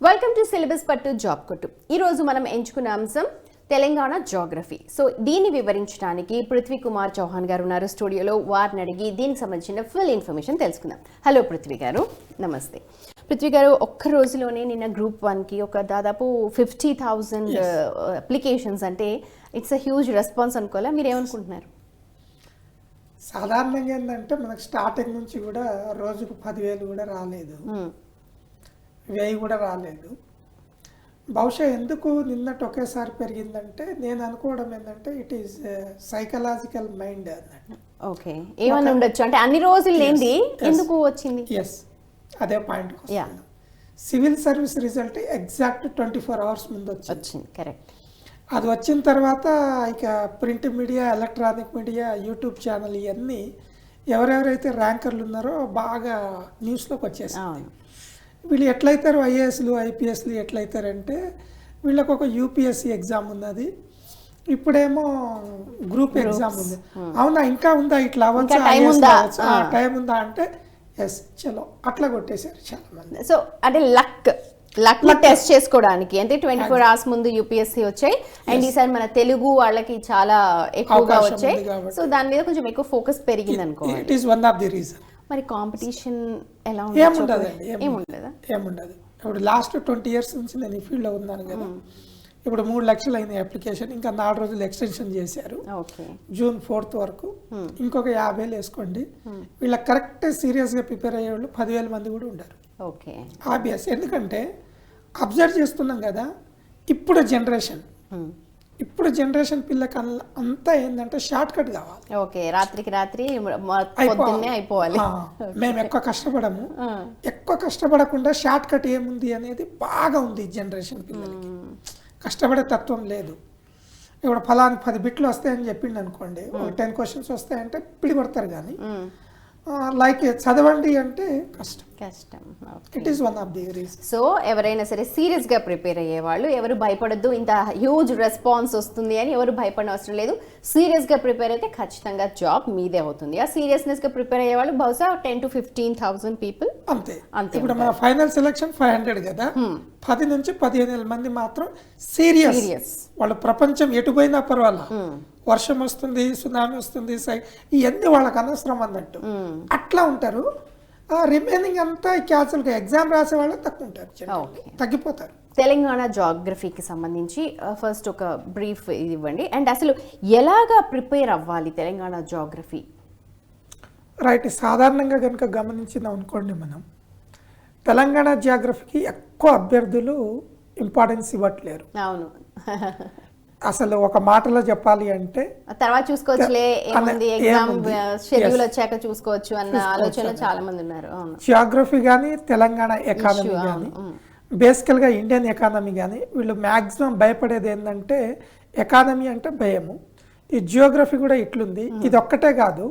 Welcome to syllabus పట్టు job కొట్టు. ఈరోజు మనం ఎంచుకున్న అంశం తెలంగాణ జాగ్రఫీ. సో దీన్ని వివరించడానికి పృథ్వీ కుమార్ చౌహాన్ గారు ఉన్నారు స్టూడియోలో. వారిని అడిగి దీనికి సంబంధించిన ఫుల్ ఇన్ఫర్మేషన్ తెలుసుకుందాం. హలో పృథ్వీ గారు, నమస్తే. పృథ్వీ గారు, ఒక్క రోజులోనే నిన్న గ్రూప్ 1కి ఒక దాదాపు 50,000 అప్లికేషన్స్, అంటే ఇట్స్ అ హ్యూజ్ రెస్పాన్స్ అనుకోవాలా? మీరు ఏమనుకుంటున్నారు? సాధారణంగా ఏంటంటే మనకు స్టార్టింగ్ నుంచి కూడా రోజుకు 10,000 కూడా రాలేదు, 1000 కూడా రాలేదు. బహుశా ఎందుకు నిన్నటి ఒకేసారి పెరిగిందంటే నేను అనుకోవడం ఏంటంటే ఇట్ ఈస్ సైకలాజికల్ మైండ్ అన్నట్టు. ఓకే, ఏమని ఉండొచ్చు అంటే అన్ని రోజులు లేంది ఎందుకు వచ్చింది? ఎస్, అదే point. Civil service result exact 24 hours ముందు వచ్చింది. కరెక్ట్. అది వచ్చిన తర్వాత ఇక print media, electronic media, YouTube channel ఇవన్నీ ఎవరెవరైతే ర్యాంకర్లు ఉన్నారో బాగా న్యూస్లోకి వచ్చేసాయి. వీళ్ళు ఎట్లయితారు, ఐఏఎస్లు ఐపీఎస్లు ఎట్లయితారంటే వీళ్ళకు ఒక యూపీఎస్సీ ఎగ్జామ్ ఉన్నది, ఇప్పుడేమో గ్రూప్ ఎగ్జామ్ ఉంది. అవునా, ఇంకా ఉందా, ఇట్లా అవ్వచ్చు, టైం ఉందా అంటే ఎస్ చలో అట్లా కొట్టేశారు చాలా మంది. సో అంటే లక్ టెస్ట్ చేసుకోవడానికి అంటే 24 hours ముందు యూపీఎస్సీ వచ్చాయి. అండ్ ఈసారి మన తెలుగు వాళ్ళకి చాలా ఎక్కువగా వచ్చాయి. సో దాని మీద కొంచెం ఎక్కువ ఫోకస్ పెరిగింది అనుకోవాలి. It is one of the reason. మరి కాంపిటీషన్ ఎలా ఉంది? ఏముండదు. ఇప్పుడు లాస్ట్ 20 years నుంచి నేను ఈ ఫీల్డ్లో ఉన్నాను కదా. ఇప్పుడు 3 లక్షలు అయిన అప్లికేషన్, ఇంకా 4 రోజులు ఎక్స్టెన్షన్ చేశారు, June 4th వరకు. ఇంకొక 50,000 వేసుకోండి. వీళ్ళ కరెక్ట్ సీరియస్గా ప్రిపేర్ అయ్యే వాళ్ళు 10,000 మంది కూడా ఉంటారు. ఆబ్వియస్, ఎందుకంటే అబ్జర్వ్ చేస్తున్నాం కదా, ఇప్పుడు జనరేషన్ పిల్లకి అంతా ఏంటంటే షార్ట్ కట్ కావాలి. ఓకే, రాత్రికి రాత్రి పొద్దున్నే అయిపోవాలి. మేము ఎక్కువ కష్టపడము, ఎక్కువ కష్టపడకుండా షార్ట్ కట్ ఏముంది అనేది బాగా ఉంది జనరేషన్ పిల్లలకి. కష్టపడే తత్వం లేదు. ఇప్పుడు ఫలానికి 10 బిట్లు వస్తాయని చెప్పిండు అనుకోండి, ఒక 10 questions వస్తాయంటే పిడి కొడతారు, కానీ లైక్ చదవండి అంటే కష్టం. It is one of the reason. So ఎవరైనా సరే సీరియస్ గా ప్రిపేర్ అయ్యే వాళ్ళు ఎవరు భయపడద్దు. ఇంత హ్యూజ్ రెస్పాన్స్ వస్తుంది అని ఎవరు భయపడిన అవసరం లేదు. సీరియస్ గా ప్రిపేర్ అయితే ఖచ్చితంగా జాబ్ మీదే అవుతుంది. ఆ సీరియస్నెస్ గా ప్రిపేర్ అయ్యే వాళ్ళు బహుశా 10 to 15,000 పీపుల్ అంతే. ఇప్పుడు మన ఫైనల్ సెలక్షన్ 500 కదా, 10 నుంచి 15,000 మంది మాత్రం సీరియస్. వాళ్ళు ప్రపంచం ఎటుపోయినా పర్వాలేదు, వర్షం వస్తుంది, సునామీ వస్తుంది, ఇవన్నీ వాళ్ళకి అనవసరం అన్నట్టు అట్లా ఉంటారు. రిమైనింగ్ అంతా క్యాన్సల్గా ఎగ్జామ్ రాసే వాళ్ళు తక్కువ ఉంటారు, తగ్గిపోతారు. తెలంగాణ జాగ్రఫీకి సంబంధించి ఫస్ట్ ఒక బ్రీఫ్ ఇవ్వండి. అండ్ అసలు ఎలాగా ప్రిపేర్ అవ్వాలి తెలంగాణ జాగ్రఫీ? రైట్, సాధారణంగా కనుక గమనించిందాం అనుకోండి, మనం తెలంగాణ జాగ్రఫీకి ఎక్కువ అభ్యర్థులు ఇంపార్టెన్స్ ఇవ్వట్లేరు. అవును, అసలు ఒక మాటలో చెప్పాలి అంటే తర్వాత చూసుకోవచ్చులే, ఏముంది ఎగ్జామ్ షెడ్యూల్ వచ్చాక చూసుకోవచ్చు అన్న ఆలోచన చాలా మంది ఉన్నారు. జియోగ్రఫీ కానీ తెలంగాణ ఎకానమీ కానీ బేసికల్గా ఇండియన్ ఎకానమీ కానీ వీళ్ళు మ్యాక్సిమం భయపడేది ఏంటంటే ఎకానమీ అంటే భయము. ఈ జియోగ్రఫీ కూడా ఇట్లుంది. ఇది ఒక్కటే కాదు,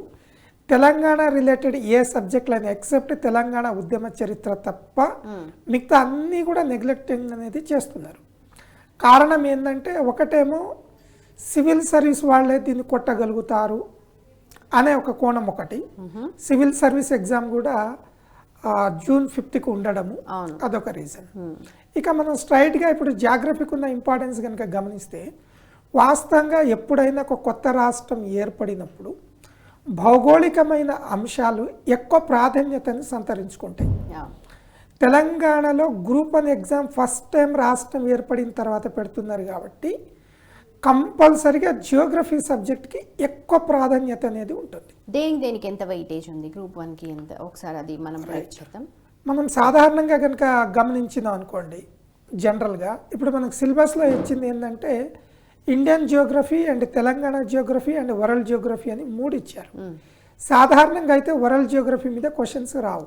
తెలంగాణ రిలేటెడ్ ఏ సబ్జెక్టులైనా ఎక్సెప్ట్ తెలంగాణ ఉద్యమ చరిత్ర తప్ప మిగతా అన్నీ కూడా నెగ్లెక్టింగ్ అనేది చేస్తున్నారు. కారణం ఏంటంటే ఒకటేమో సివిల్ సర్వీస్ వాళ్ళే దీన్ని కొట్టగలుగుతారు అనే ఒక కోణం ఒకటి. సివిల్ సర్వీస్ ఎగ్జామ్ కూడా June 5th ఉండడము అదొక రీజన్. ఇక మనం స్ట్రైట్గా ఇప్పుడు జాగ్రఫీకి ఉన్న ఇంపార్టెన్స్ కనుక గమనిస్తే, వాస్తవంగా ఎప్పుడైనా ఒక కొత్త రాష్ట్రం ఏర్పడినప్పుడు భౌగోళికమైన అంశాలు ఎక్కువ ప్రాధాన్యతను సంతరించుకుంటాయి. తెలంగాణలో గ్రూప్ 1 ఎగ్జామ్ ఫస్ట్ టైం రాష్ట్రం ఏర్పడిన తర్వాత పెడుతున్నారు కాబట్టి కంపల్సరీగా జియోగ్రఫీ సబ్జెక్ట్కి ఎక్కువ ప్రాధాన్యత అనేది ఉంటుంది. దేనికి ఎంత వెయిటేజ్ ఉంది గ్రూప్ 1కి ఎంత? ఒకసారి అది మనం చేద్దాం. మనం సాధారణంగా కనుక గమనించినాం అనుకోండి, జనరల్గా ఇప్పుడు మనకు సిలబస్లో ఇచ్చింది ఏంటంటే Indian Geography and Telangana Geography and world Geography అని 3 ఇచ్చారు. సాధారణంగా అయితే వరల్డ్ జియోగ్రఫీ మీద క్వశ్చన్స్ రావు.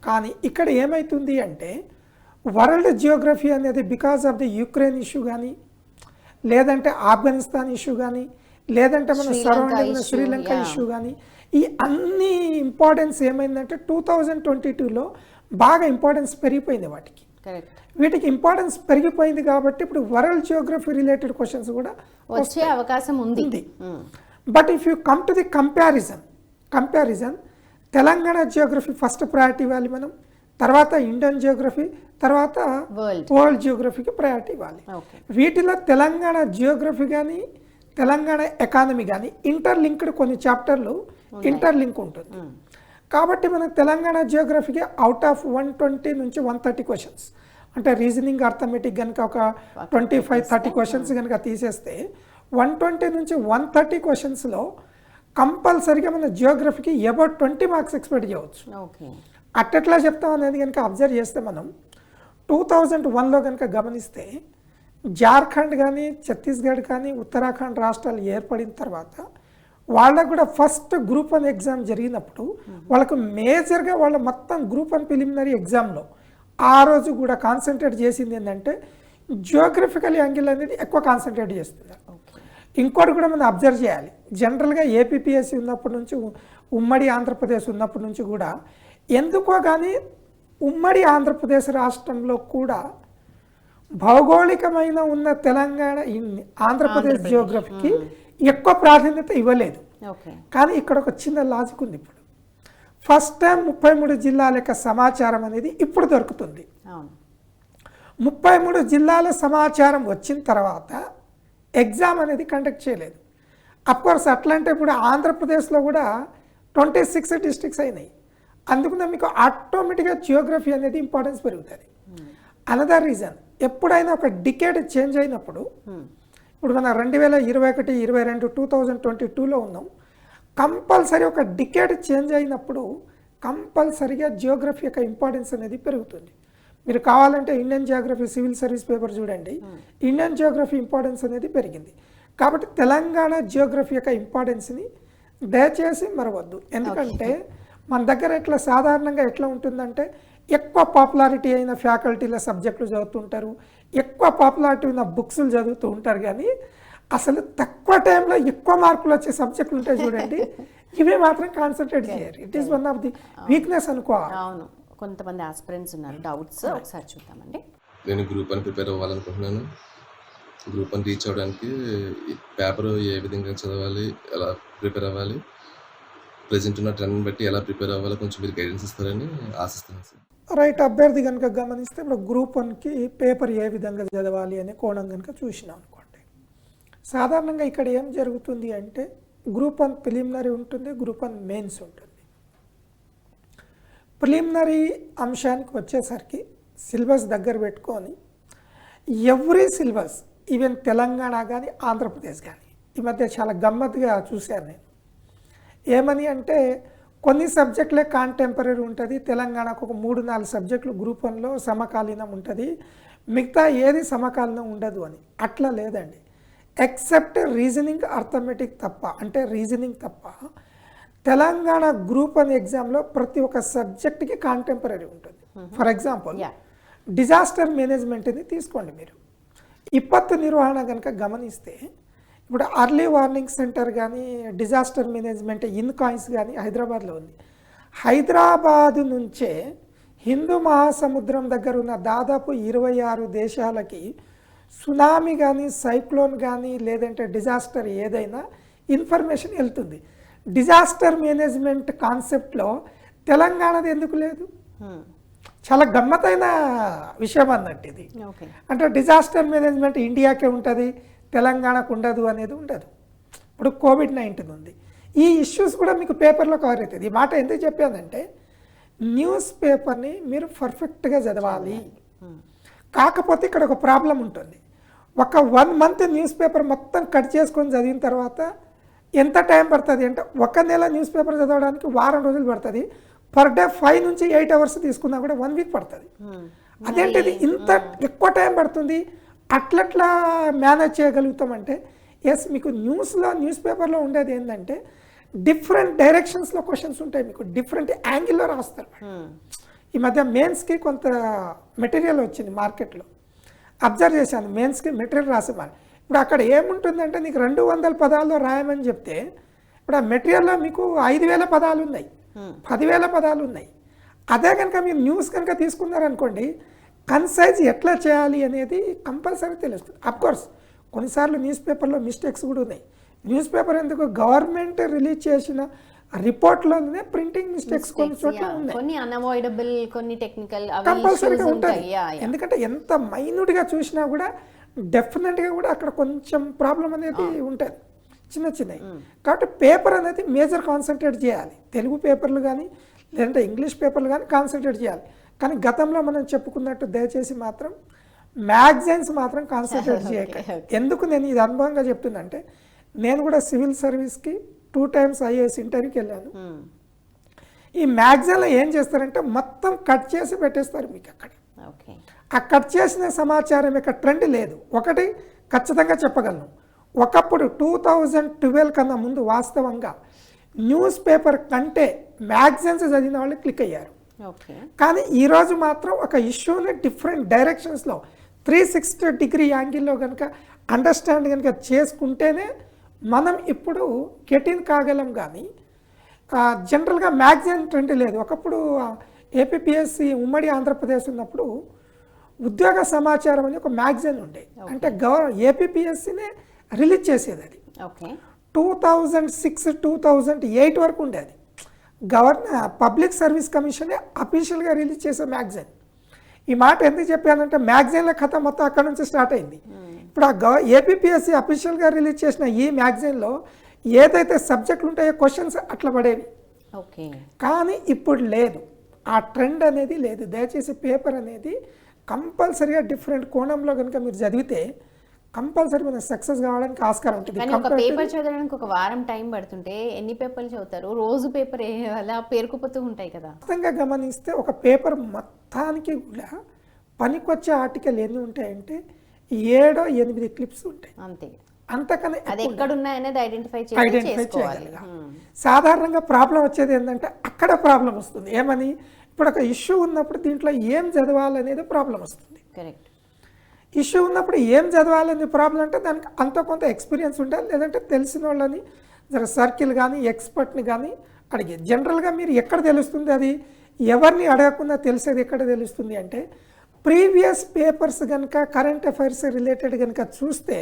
కానీ ఇక్కడ ఏమవుతుంది అంటే వరల్డ్ జియోగ్రఫీ అనేది because of the Ukraine issue కానీ, లేదంటే ఆఫ్ఘనిస్తాన్ ఇష్యూ కానీ, లేదంటే మన సరౌండింగ్ శ్రీలంక ఇష్యూ కానీ, ఈ అన్ని ఇంపార్టెన్స్ ఏమైందంటే 2022లో బాగా ఇంపార్టెన్స్ పెరిగిపోయింది వాటికి. వీటికి ఇంపార్టెన్స్ పెరిగిపోయింది కాబట్టి ఇప్పుడు వరల్డ్ జియోగ్రఫీ రిలేటెడ్ క్వశ్చన్స్ కూడా వచ్చే అవకాశం ఉంది. But if you come to the comparison Telangana Geography first priority ఇవ్వాలి మనం, తర్వాత ఇండియన్ జియోగ్రఫీ, తర్వాత వరల్డ్ వరల్డ్ జియోగ్రఫీకి ప్రయారిటీ ఇవ్వాలి. ఓకే వీటిలో తెలంగాణ జియోగ్రఫీ కానీ తెలంగాణ ఎకానమీ కానీ ఇంటర్లింక్డ్ కొన్ని చాప్టర్లు ఇంటర్లింక్ ఉంటుంది. కాబట్టి మనకు తెలంగాణ జియోగ్రఫీకి అవుట్ ఆఫ్ 120 నుంచి 130 క్వశ్చన్స్ అంటే రీజనింగ్ అర్థమెటిక్ కనుక ఒక 25-30 క్వశ్చన్స్ కనుక తీసేస్తే 120 నుంచి 130 క్వశ్చన్స్లో కంపల్సరీగా మన జియోగ్రఫీకి అబౌట్ 20 మార్క్స్ ఎక్స్పెక్ట్ చేయవచ్చు. ఓకే అట్టెట్లా చెప్తాం అనేది కనుక అబ్జర్వ్ చేస్తే మనం 2001లో కనుక గమనిస్తే జార్ఖండ్ కానీ ఛత్తీస్గఢ్ కానీ ఉత్తరాఖండ్ రాష్ట్రాలు ఏర్పడిన తర్వాత వాళ్ళకు కూడా ఫస్ట్ గ్రూప్ 1 ఎగ్జామ్ జరిగినప్పుడు వాళ్ళకు మేజర్గా వాళ్ళ మొత్తం గ్రూప్ 1 ప్రిలిమినరీ ఎగ్జామ్లో ఆ రోజు కూడా కాన్సన్ట్రేట్ చేసింది ఏంటంటే జియోగ్రఫికల్ యాంగిల్ అనేది ఎక్కువ కాన్సన్ట్రేట్ చేస్తున్నారు. ఇంకోటి కూడా మనం అబ్జర్వ్ చేయాలి, జనరల్గా ఏపీపీఎస్సీ ఉన్నప్పటి నుంచి ఉమ్మడి ఆంధ్రప్రదేశ్ ఉన్నప్పటి నుంచి కూడా ఎందుకో కానీ ఉమ్మడి ఆంధ్రప్రదేశ్ రాష్ట్రంలో కూడా భౌగోళికమైన ఉన్న తెలంగాణ ఆంధ్రప్రదేశ్ జియోగ్రఫీకి ఎక్కువ ప్రాధాన్యత ఇవ్వలేదు. కానీ ఇక్కడ ఒక చిన్న లాజిక్ ఉంది. ఇప్పుడు ఫస్ట్ టైం 33 జిల్లాల యొక్క సమాచారం అనేది ఇప్పుడు దొరుకుతుంది. 33 జిల్లాల సమాచారం వచ్చిన తర్వాత ఎగ్జామ్ అనేది కండక్ట్ చేయలేదు. అఫ్కోర్స్ అట్లా అంటే ఇప్పుడు ఆంధ్రప్రదేశ్లో కూడా 26 డిస్ట్రిక్ట్స్ అయినాయి. అందుకనే మీకు ఆటోమేటిక్గా జియోగ్రఫీ అనేది ఇంపార్టెన్స్ పెరుగుతుంది. అనదర్ రీజన్, ఎప్పుడైనా ఒక డికేడ్ చేంజ్ అయినప్పుడు, ఇప్పుడు మన 2021, 22, 2022లో ఉన్నాం, కంపల్సరీ ఒక డికేడ్ చేంజ్ అయినప్పుడు కంపల్సరీగా జియోగ్రఫీ యొక్క ఇంపార్టెన్స్ అనేది పెరుగుతుంది. మీరు కావాలంటే Indian Geography civil service paper చూడండి, ఇండియన్ జియోగ్రఫీ ఇంపార్టెన్స్ అనేది పెరిగింది. కాబట్టి తెలంగాణ జియోగ్రఫీ యొక్క ఇంపార్టెన్స్ని దయచేసి మరవద్దు. ఎందుకంటే మన దగ్గర ఎట్లా సాధారణంగా ఎట్లా ఉంటుందంటే ఎక్కువ పాపులారిటీ అయిన ఫ్యాకల్టీల సబ్జెక్టులు చదువుతుంటారు, ఎక్కువ పాపులారిటీ ఉన్న బుక్స్లు చదువుతూ ఉంటారు. కానీ అసలు తక్కువ టైంలో ఎక్కువ మార్కులు వచ్చే సబ్జెక్టులు ఉంటాయి చూడండి, ఇవే మాత్రం కాన్సన్ట్రేట్ చేయరు. It is one of the weakness అనుకోవాలి. అవును, కొంతమంది ఆస్పిరెంట్స్ ఉన్నారు, డౌట్స్ ఒకసారి చూద్దామండి. నేను గ్రూప్ 1 ప్రిపేర్ అవ్వాలనుకుంటున్నాను. గ్రూప్ 1 రీచ్ అవ్వడానికి పేపర్ ఏ విధంగా చదవాలి, ఎలా ప్రిపేర్ అవ్వాలి, ప్రజెంట్ ఉన్న ట్రెండ్ బట్టి ఎలా ప్రిపేర్ అవ్వాలో కొంచెం మీరు గైడెన్స్ ఇస్తారని ఆశిస్తున్నాను సార్. రైట్, అభ్యర్థి కనుక గమనిస్తే ఇప్పుడు గ్రూప్ 1కి పేపర్ ఏ విధంగా చదవాలి అనే కోణం కనుక చూసినాం అనుకోండి, సాధారణంగా ఇక్కడ ఏం జరుగుతుంది అంటే గ్రూప్ 1 ప్రిలిమినరీ ఉంటుంది, గ్రూప్ 1 మెయిన్స్ ఉంటుంది. ప్రిలిమినరీ అంశానికి వచ్చేసరికి సిలబస్ దగ్గర పెట్టుకొని ఎవ్రీ సిలబస్, ఈవెన్ తెలంగాణ కానీ ఆంధ్రప్రదేశ్ కానీ, ఈ మధ్య చాలా గమ్మత్తుగా చూశాను నేను. ఏమని అంటే కొన్ని సబ్జెక్టులే కాంటెంపరీ ఉంటుంది, తెలంగాణకు ఒక 3-4 సబ్జెక్టులు గ్రూప్ 1లో సమకాలీనం ఉంటుంది, మిగతా ఏది సమకాలీనం ఉండదు అని. అట్లా లేదండి. ఎక్సెప్ట్ రీజనింగ్ అర్థమెటిక్ తప్ప, అంటే రీజనింగ్ తప్ప తెలంగాణ గ్రూప్ 1 ఎగ్జామ్లో ప్రతి ఒక్క సబ్జెక్ట్కి కాంటెంపరీ ఉంటుంది. ఫర్ ఎగ్జాంపుల్ డిజాస్టర్ మేనేజ్మెంట్ని తీసుకోండి. మీరు విపత్తు నిర్వహణ కనుక గమనిస్తే ఇప్పుడు అర్లీ వార్నింగ్ సెంటర్ కానీ డిజాస్టర్ మేనేజ్మెంట్ ఇన్కాయిన్స్ కానీ హైదరాబాద్లో ఉంది. హైదరాబాదు నుంచే హిందూ మహాసముద్రం దగ్గర ఉన్న దాదాపు 26 దేశాలకి సునామీ కానీ సైక్లోన్ కానీ లేదంటే డిజాస్టర్ ఏదైనా ఇన్ఫర్మేషన్ వెళ్తుంది. డిజాస్టర్ మేనేజ్మెంట్ కాన్సెప్ట్లో తెలంగాణది ఎందుకు లేదు? చాలా గమ్మత్తైన విషయం అన్నట్టు ఇది. అంటే డిజాస్టర్ మేనేజ్మెంట్ ఇండియాకే ఉంటుంది, తెలంగాణకు ఉండదు అనేది ఉండదు. ఇప్పుడు కోవిడ్-19 ఉంది, ఈ ఇష్యూస్ కూడా మీకు పేపర్లో కవర్ అవుతుంది. ఈ మాట ఎందుకు చెప్పానంటే న్యూస్ పేపర్ని మీరు పర్ఫెక్ట్గా చదవాలి. కాకపోతే ఇక్కడ ఒక ప్రాబ్లం ఉంటుంది. ఒక 1 మంత్ న్యూస్ పేపర్ మొత్తం కట్ చేసుకొని చదివిన తర్వాత ఎంత టైం పడుతుంది అంటే, ఒక నెల న్యూస్ పేపర్ చదవడానికి వారం రోజులు పడుతుంది. పర్ డే 5 నుంచి 8 అవర్స్ తీసుకున్నా కూడా 1 వీక్ పడుతుంది. అదేంటిది ఇంత ఎక్కువ టైం పడుతుంది, అట్లట్లా మేనేజ్ చేయగలుగుతామంటే ఎస్, మీకు న్యూస్ పేపర్లో ఉండేది ఏంటంటే డిఫరెంట్ డైరెక్షన్స్లో క్వశ్చన్స్ ఉంటాయి, మీకు డిఫరెంట్ యాంగిల్లో రాస్తారు. ఈ మధ్య మెయిన్స్కి కొంత మెటీరియల్ వచ్చింది మార్కెట్లో, అబ్జర్వ్ చేశాను. మెయిన్స్కి మెటీరియల్ రాసేవాళ్ళు. ఇప్పుడు అక్కడ ఏముంటుందంటే నీకు 200 పదాల్లో రాయమని చెప్తే ఇప్పుడు ఆ మెటీరియల్లో మీకు 5000 పదాలు ఉన్నాయి, 10,000 పదాలు ఉన్నాయి. అదే కనుక మీరు న్యూస్ కనుక తీసుకున్నారనుకోండి, కన్సైజ్ ఎట్లా చేయాలి అనేది కంపల్సరీ తెలుస్తుంది. అఫ్కోర్స్ కొన్నిసార్లు న్యూస్ పేపర్లో మిస్టేక్స్ కూడా ఉన్నాయి. న్యూస్ పేపర్ ఎందుకు, గవర్నమెంట్ రిలీజ్ చేసిన రిపోర్ట్లోనే ప్రింటింగ్ మిస్టేక్స్ కొన్ని చోట్ల ఉన్నాయి, కొన్ని అన్అవాయిడబుల్, కొన్ని టెక్నికల్ కంపల్సరీగా ఉంటాయి. ఎందుకంటే ఎంత మైన్యూట్గా చూసినా కూడా డెఫినెట్గా కూడా అక్కడ కొంచెం ప్రాబ్లం అనేది ఉంటుంది, చిన్నవి. కాబట్టి పేపర్ అనేది మేజర్ కాన్సన్ట్రేట్ చేయాలి, తెలుగు పేపర్లు కానీ లేదంటే ఇంగ్లీష్ పేపర్లు కానీ కాన్సన్ట్రేట్ చేయాలి. కానీ గతంలో మనం చెప్పుకున్నట్టు దయచేసి మాత్రం మ్యాగజైన్స్ మాత్రం కాన్సన్ట్రేట్ చేయక. ఎందుకు నేను ఇది అనుభవంగా చెప్తున్నంటే, నేను కూడా సివిల్ సర్వీస్కి 2 times ఐఏఎస్ ఇంటర్వ్యూకి వెళ్ళాను. ఈ మ్యాగజైన్లో ఏం చేస్తారంటే మొత్తం కట్ చేసి పెట్టేస్తారు మీకు అక్కడ. ఆ కట్ చేసిన సమాచారం యొక్క ట్రెండ్ లేదు. ఒకటి ఖచ్చితంగా చెప్పగలను, ఒకప్పుడు 2012 కన్నా ముందు వాస్తవంగా న్యూస్ పేపర్ కంటే మ్యాగజైన్స్ చదివిన వాళ్ళు క్లిక్ అయ్యారు. కానీ ఈరోజు మాత్రం ఒక ఇష్యూని డిఫరెంట్ డైరెక్షన్స్లో 360 degree యాంగిల్లో కనుక అండర్స్టాండ్ కనుక చేసుకుంటేనే మనం ఇప్పుడు గెటిన్ కాగలం. కానీ జనరల్గా మ్యాగజైన్ ట్రెండ్ లేదు. ఒకప్పుడు ఏపీపీఎస్సి ఉమ్మడి ఆంధ్రప్రదేశ్ ఉన్నప్పుడు ఉద్యోగ సమాచారం అని ఒక మ్యాగజైన్ ఉండే, అంటే ఏపీపీఎస్సీనే రిలీజ్ చేసేది. అది 2006-2008 వరకు ఉండేది. పబ్లిక్ సర్వీస్ కమిషన్ అఫీషియల్గా రిలీజ్ చేసే మ్యాగజైన్. ఈ మాట ఎందుకు చెప్పానంటే మ్యాగజైన్ల కథ మొత్తం అక్కడ నుంచి స్టార్ట్ అయింది. ఇప్పుడు ఏపీపీఎస్సీ అఫీషియల్గా రిలీజ్ చేసిన ఈ మ్యాగజైన్లో ఏదైతే సబ్జెక్టులు ఉంటాయో క్వశ్చన్స్ అట్లా పడేవి. కానీ ఇప్పుడు లేదు, ఆ ట్రెండ్ అనేది లేదు. దయచేసి పేపర్ అనేది కంపల్సరీగా డిఫరెంట్ కోణంలో కనుక మీరు చదివితే కంపల్సరీ మనం సక్సెస్ కావడానికి ఆస్కారం ఉంటుంది. ఒక పేపర్ చదవడానికి ఒక వారం టైం పడుతుంటే ఎన్ని పేపర్లు చదువుతారు? రోజు పేపర్ అలా పేరుకుపోతూ ఉంటాయి కదా. ఖచ్చితంగా గమనిస్తే ఒక పేపర్ మొత్తానికి కూడా పనికొచ్చే ఆర్టికల్ ఎన్ని ఉంటాయంటే 7-8 క్లిప్స్ ఉంటాయి అంతే. అంతకన్నా అది ఎక్కడున్నా అనేది ఐడెంటిఫై చేయగలగాలి. సాధారణంగా ప్రాబ్లం వచ్చేది ఏంటంటే అక్కడ ప్రాబ్లం వస్తుంది. ఏమని, ఇప్పుడు ఒక ఇష్యూ ఉన్నప్పుడు దీంట్లో ఏం చదవాలనేది ప్రాబ్లం వస్తుంది. కరెక్ట్. ఇష్యూ ఉన్నప్పుడు ఏం చదవాలని ప్రాబ్లం అంటే దానికి అంత కొంత ఎక్స్పీరియన్స్ ఉండాలి, లేదంటే తెలిసిన వాళ్ళని సర్కిల్ కానీ ఎక్స్పర్ట్ని కానీ అడిగే. జనరల్గా మీరు ఎక్కడ తెలుస్తుంది అది, ఎవరిని అడగకుండా తెలిసేది ఎక్కడ తెలుస్తుంది అంటే ప్రీవియస్ పేపర్స్ కనుక కరెంట్ అఫైర్స్ రిలేటెడ్ కనుక చూస్తే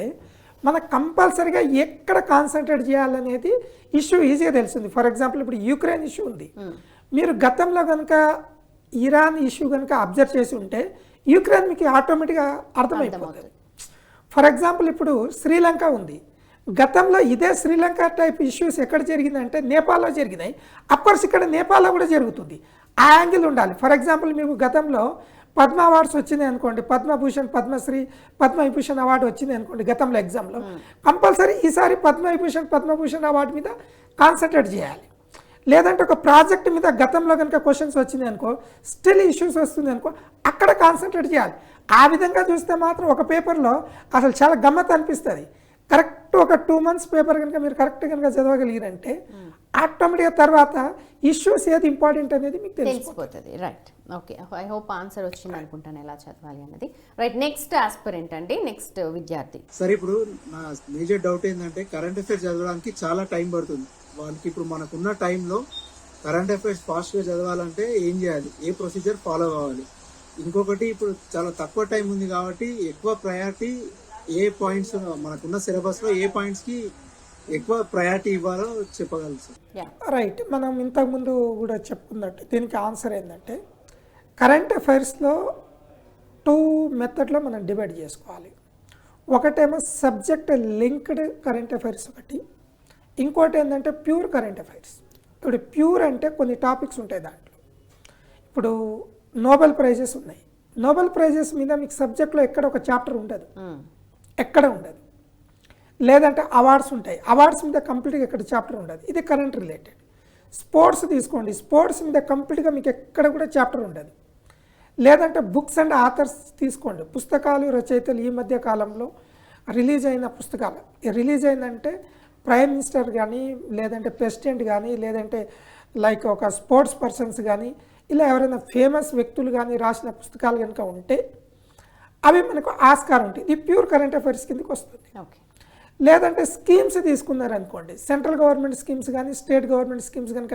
మనకు కంపల్సరీగా ఎక్కడ కాన్సన్ట్రేట్ చేయాలనేది ఇష్యూ ఈజీగా తెలుస్తుంది. ఫర్ ఎగ్జాంపుల్ ఇప్పుడు యుక్రెయిన్ ఇష్యూ ఉంది, మీరు గతంలో కనుక ఇరాన్ ఇష్యూ కనుక అబ్జర్వ్ చేసి ఉంటే యుక్రెయిన్ మీకు ఆటోమేటిక్గా అర్థమైపోతుంది. ఫర్ ఎగ్జాంపుల్ ఇప్పుడు శ్రీలంక ఉంది, గతంలో ఇదే శ్రీలంక టైప్ ఇష్యూస్ ఎక్కడ జరిగిందంటే నేపాల్లో జరిగినాయి. అఫ్కోర్స్ ఇక్కడ నేపాల్లో కూడా జరుగుతుంది, ఆ యాంగిల్ ఉండాలి. ఫర్ ఎగ్జాంపుల్ మీకు గతంలో పద్మ అవార్డ్స్ వచ్చినాయి అనుకోండి, పద్మభూషణ్, పద్మశ్రీ, పద్మవిభూషణ్ అవార్డు వచ్చింది అనుకోండి గతంలో ఎగ్జామ్లో, కంపల్సరీ ఈసారి పద్మవిభూషణ్, పద్మభూషణ్ అవార్డు మీద కాన్సన్ట్రేట్ చేయాలి. లేదంటే ఒక ప్రాజెక్ట్ మీద గతంలో కనుక క్వశ్చన్స్ వచ్చినాయి అనుకో, స్టిల్ ఇష్యూస్ వస్తుంది అనుకో, అక్కడ కాన్సన్ట్రేట్ చేయాలి. ఆ విధంగా చూస్తే మాత్రం ఒక పేపర్లో అసలు చాలా గమ్మత్ అనిపిస్తుంది. కరెక్ట్ ఒక 2 months పేపర్ కనుక మీరు కరెక్ట్ కనుక చదవగలిగారంటే ఆటోమేటిక్గా తర్వాత ఇష్యూస్ ఏది ఇంపార్టెంట్ అనేది మీకు తెలిసిపోతుంది. Right, okay. I hope answer వచ్చింది అనుకుంటాను ఎలా చదవాలి అన్నది. రైట్, నెక్స్ట్ ఆస్పిరెంట్ అండి, నెక్స్ట్ విద్యార్థి. సరే, ఇప్పుడు నా మేజర్ డౌట్ ఏంటంటే కరెంట్ అఫైర్స్ చదవడానికి చాలా టైం పడుతుంది వాళ్ళకి. ఇప్పుడు మనకున్న టైంలో కరెంట్ అఫైర్స్ ఫాస్ట్గా చదవాలంటే ఏం చేయాలి, ఏ ప్రొసీజర్ ఫాలో కావాలి? ఇంకొకటి, ఇప్పుడు చాలా తక్కువ టైం ఉంది కాబట్టి ఎక్కువ ప్రయారిటీ ఏ పాయింట్స్, మనకున్న సిలబస్లో ఏ పాయింట్స్కి ఎక్కువ ప్రయారిటీ ఇవ్వాలో చెప్పగలరు సార్? రైట్, మనం ఇంతకుముందు కూడా చెప్పుకున్నట్టు దీనికి ఆన్సర్ ఏంటంటే కరెంట్ అఫైర్స్లో 2 మెథడ్లో మనం డివైడ్ చేసుకోవాలి. ఒకటేమో సబ్జెక్ట్ లింక్డ్ కరెంట్ అఫైర్స్ ఒకటి, ఇంకోటి ఏంటంటే ప్యూర్ కరెంట్ అఫైర్స్. ఇప్పుడు ప్యూర్ అంటే కొన్ని టాపిక్స్ ఉంటాయి దాంట్లో. ఇప్పుడు నోబెల్ ప్రైజెస్ ఉన్నాయి, నోబెల్ ప్రైజెస్ మీద మీకు సబ్జెక్ట్లో ఎక్కడ ఒక చాప్టర్ ఉండదు, ఎక్కడ ఉండదు. లేదంటే అవార్డ్స్ ఉంటాయి, అవార్డ్స్ మీద కంప్లీట్గా ఎక్కడ చాప్టర్ ఉండదు, ఇది కరెంట్ రిలేటెడ్. స్పోర్ట్స్ తీసుకోండి, స్పోర్ట్స్ మీద కంప్లీట్గా మీకు ఎక్కడ కూడా చాప్టర్ ఉండదు. లేదంటే బుక్స్ అండ్ ఆథర్స్ తీసుకోండి, పుస్తకాలు, రచయితలు ఈ మధ్య కాలంలో రిలీజ్ అయిన పుస్తకాలు. రిలీజ్ అయిందంటే ప్రైమ్ మినిస్టర్ కానీ, లేదంటే ప్రెసిడెంట్ కానీ, లేదంటే లైక్ ఒక స్పోర్ట్స్ పర్సన్స్ కానీ, ఇలా ఎవరైనా ఫేమస్ వ్యక్తులు కానీ రాసిన పుస్తకాలు కనుక ఉంటే అవి మనకు ఆస్కారం ఉంటుంది, ఇది ప్యూర్ కరెంట్ అఫైర్స్ కిందకి వస్తుంది. లేదంటే స్కీమ్స్ తీసుకున్నారనుకోండి, సెంట్రల్ గవర్నమెంట్ స్కీమ్స్ కానీ స్టేట్ గవర్నమెంట్ స్కీమ్స్ కనుక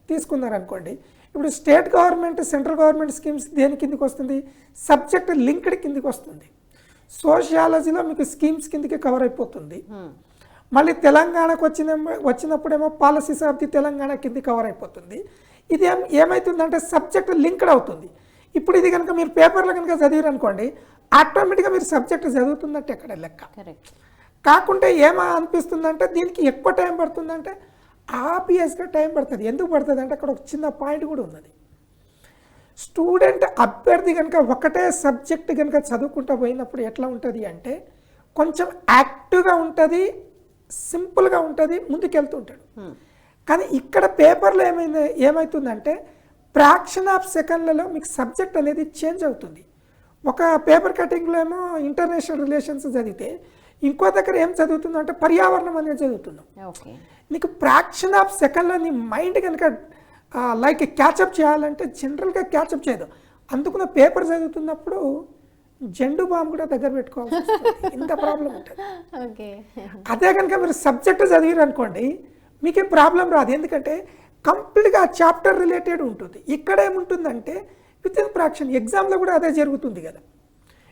తీసుకున్నారనుకోండి, ఇప్పుడు state government, central government schemes దేని కిందకి వస్తుంది, సబ్జెక్ట్ లింక్డ్ కిందకి వస్తుంది. సోషియాలజీలో మీకు స్కీమ్స్ కిందకి కవర్ అయిపోతుంది. మళ్ళీ తెలంగాణకు వచ్చినప్పుడేమో పాలసీస్ ఆఫ్ ది తెలంగాణ కింద కవర్ అయిపోతుంది. ఇది ఏమవుతుందంటే సబ్జెక్ట్ లింక్డ్ అవుతుంది. ఇప్పుడు ఇది కనుక మీరు పేపర్లో కనుక చదివారు అనుకోండి, ఆటోమేటిక్గా మీరు సబ్జెక్ట్ చదువుతున్నట్టు ఎక్కడ లెక్క. కాకుంటే ఏమో అనిపిస్తుందంటే దీనికి ఎక్కువ టైం పడుతుందంటే ఆబ్వియస్గా టైం పడుతుంది. ఎందుకు పడుతుంది అంటే అక్కడ ఒక చిన్న పాయింట్ కూడా ఉన్నది. స్టూడెంట్ అభ్యర్థి కనుక ఒకటే సబ్జెక్ట్ కనుక చదువుకుంటూ పోయినప్పుడు ఎట్లా ఉంటుంది అంటే కొంచెం యాక్టివ్గా ఉంటుంది, సింపుల్గా ఉంటుంది, ముందుకెళ్తుంటాడు. కానీ ఇక్కడ పేపర్లో ఏమవుతుందంటే ఫ్రాక్షన్ ఆఫ్ సెకండ్లలో మీకు సబ్జెక్ట్ అనేది చేంజ్ అవుతుంది. ఒక పేపర్ కటింగ్లో ఏమో ఇంటర్నేషనల్ రిలేషన్స్ చదివితే ఇంకో దగ్గర ఏం చదువుతుందంటే పర్యావరణం అనేది చదువుతున్నాం. నీకు ఫ్రాక్షన్ ఆఫ్ సెకండ్లో నీ మైండ్ కనుక లైక్ క్యాచప్ చేయాలంటే జనరల్గా క్యాచప్ చేయదు. అందుకున్న పేపర్ చదువుతున్నప్పుడు జెండు బాంబు కూడా దగ్గర పెట్టుకోవాలి, ఇంత ప్రాబ్లం ఉంటుంది. అదే కనుక మీరు సబ్జెక్ట్ చదివారు అనుకోండి మీకేం ప్రాబ్లం రాదు, ఎందుకంటే కంప్లీట్గా ఆ చాప్టర్ రిలేటెడ్ ఉంటుంది. ఇక్కడ ఏముంటుందంటే విత్ ఇన్ ఫ్రాక్షన్. ఎగ్జామ్లో కూడా అదే జరుగుతుంది కదా.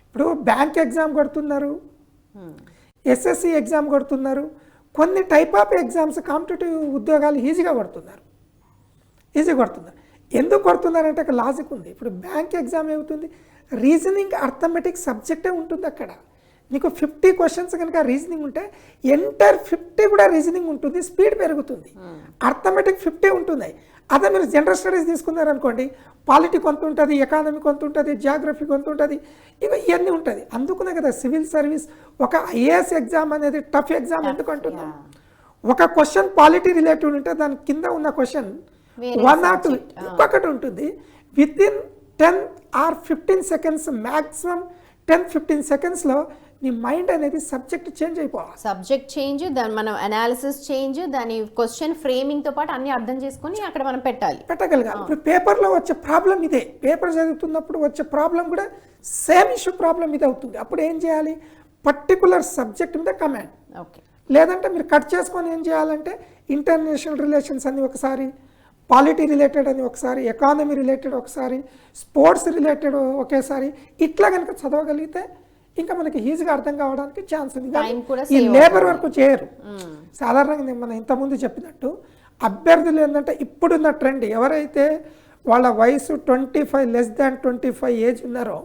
ఇప్పుడు బ్యాంక్ ఎగ్జామ్ కొడుతున్నారు, ఎస్ఎస్సి ఎగ్జామ్ కొడుతున్నారు, కొన్ని టైప్ ఆఫ్ ఎగ్జామ్స్ కాంపిటేటివ్ ఉద్యోగాలు ఈజీగా కొడుతున్నారు. ఎందుకు కొడుతున్నారంటే అక్కడ లాజిక్ ఉంది. ఇప్పుడు బ్యాంక్ ఎగ్జామ్ ఏమవుతుంది, రీజనింగ్ అర్థమెటిక్ సబ్జెక్టే ఉంటుంది. అక్కడ నీకు 50 క్వశ్చన్స్ కనుక రీజనింగ్ ఉంటే ఎంటర్ 50 కూడా రీజనింగ్ ఉంటుంది, స్పీడ్ పెరుగుతుంది. అర్థమెటిక్ 50 ఉంటుంది. అదే మీరు జనరల్ స్టడీస్ తీసుకున్నారనుకోండి, పాలిటీ కొంత ఉంటుంది, ఎకానమీ కొంత ఉంటుంది, జియోగ్రఫీ కొంత ఉంటుంది, ఇవన్నీ ఉంటుంది. అందుకునే కదా సివిల్ సర్వీస్ ఒక ఐఏఎస్ ఎగ్జామ్ అనేది టఫ్ ఎగ్జామ్ ఎందుకు అంటున్నాం. ఒక క్వశ్చన్ పాలిటీ రిలేటెడ్ ఉంటే దాని కింద ఉన్న క్వశ్చన్ 1 or 2 ఇంకొకటి ఉంటుంది. With in 10 or 15 seconds maximum 10-15 సెకండ్స్లో నీ మైండ్ అనేది సబ్జెక్ట్ చేంజ్ అయిపోవాలి. సబ్జెక్ట్ చేంజ్, దాని మనం అనాలిసిస్ చేంజ్, దాని క్వశ్చన్ ఫ్రేమింగ్తో పాటు అన్ని అర్థం చేసుకొని అక్కడ మనం పెట్టగలగాలి. ఇప్పుడు పేపర్లో వచ్చే ప్రాబ్లం ఇదే. పేపర్ చదువుతున్నప్పుడు వచ్చే ప్రాబ్లం కూడా సేమ్ ఇష్యూ ప్రాబ్లం ఇది అవుతుంది. అప్పుడు ఏం చేయాలి, పర్టికులర్ సబ్జెక్ట్ మీద కమాండ్. లేదంటే మీరు కట్ చేసుకొని ఏం చేయాలంటే ఇంటర్నేషనల్ రిలేషన్స్ అని ఒకసారి, పాలిటీ రిలేటెడ్ అని ఒకసారి, ఎకానమీ రిలేటెడ్ ఒకసారి, స్పోర్ట్స్ రిలేటెడ్ ఒకేసారి, ఇట్లా కనుక చదవగలిగితే ఇంకా మనకి ఈజీగా అర్థం కావడానికి ఛాన్స్ ఉంది. ఈ లేబర్ వర్క్ చేయరు. సాధారణంగా మనం ఇంతకుముందు చెప్పినట్టు అభ్యర్థులు ఏంటంటే ఇప్పుడున్న ట్రెండ్, ఎవరైతే వాళ్ళ వయసు 25 less than 25 ఏజ్ ఉన్నారో,